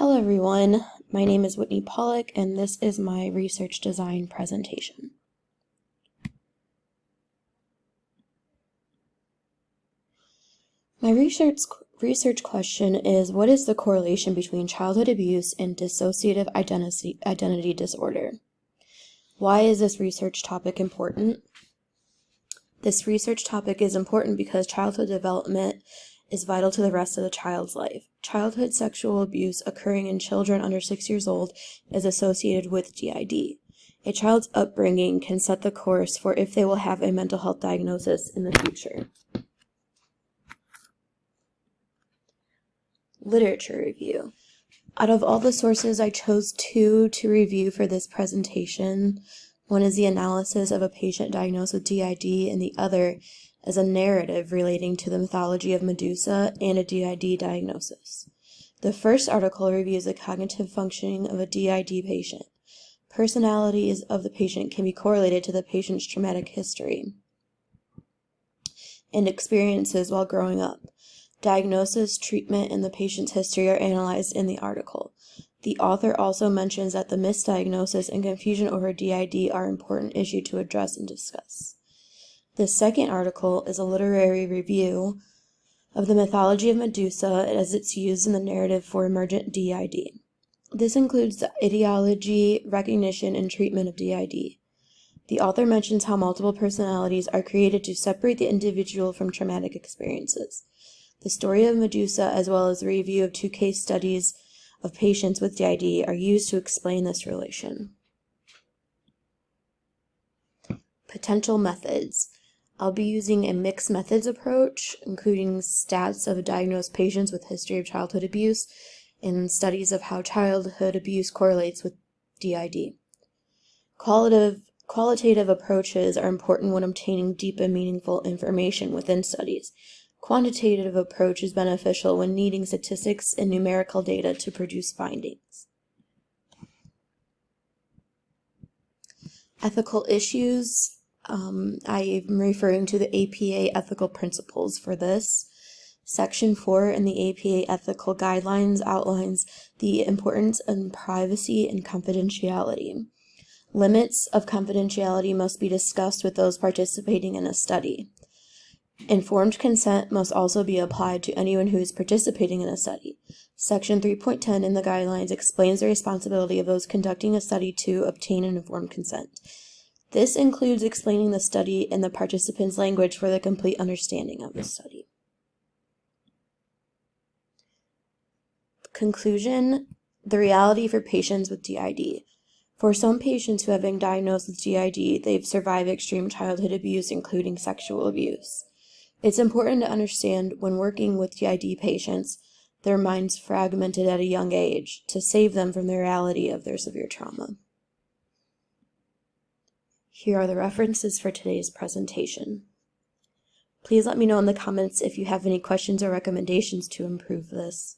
Hello everyone, my name is Whitney Pollock and this is my research design presentation. My research question is, what is the correlation between childhood abuse and dissociative identity disorder? Why is this research topic important? This research topic is important because childhood development is vital to the rest of the child's life. Childhood sexual abuse occurring in children under 6 years old is associated with DID. A child's upbringing can set the course for if they will have a mental health diagnosis in the future. Literature review. Out of all the sources, I chose two to review for this presentation. One is the analysis of a patient diagnosed with DID, and the other is a narrative relating to the mythology of Medusa and a DID diagnosis. The first article reviews the cognitive functioning of a DID patient. Personalities of the patient can be correlated to the patient's traumatic history and experiences while growing up. Diagnosis, treatment, and the patient's history are analyzed in the article. The author also mentions that the misdiagnosis and confusion over DID are an important issue to address and discuss. The second article is a literary review of the mythology of Medusa as it's used in the narrative for emergent DID. This includes the etiology, recognition, and treatment of DID. The author mentions how multiple personalities are created to separate the individual from traumatic experiences. The story of Medusa, as well as the review of 2 case studies of patients with DID, are used to explain this relation. Potential methods. I'll be using a mixed methods approach, including stats of diagnosed patients with history of childhood abuse and studies of how childhood abuse correlates with DID. Qualitative approaches are important when obtaining deep and meaningful information within studies. Quantitative approach is beneficial when needing statistics and numerical data to produce findings. Ethical issues. I'm referring to the APA ethical principles for this. Section 4 in the APA ethical guidelines outlines the importance of privacy and confidentiality. Limits of confidentiality must be discussed with those participating in a study. Informed consent must also be applied to anyone who is participating in a study. Section 3.10 in the guidelines explains the responsibility of those conducting a study to obtain an informed consent. This includes explaining the study in the participant's language for the complete understanding of the study. Conclusion: the reality for patients with DID. For some patients who have been diagnosed with DID, they've survived extreme childhood abuse, including sexual abuse. It's important to understand when working with DID patients, their minds fragmented at a young age to save them from the reality of their severe trauma. Here are the references for today's presentation. Please let me know in the comments if you have any questions or recommendations to improve this.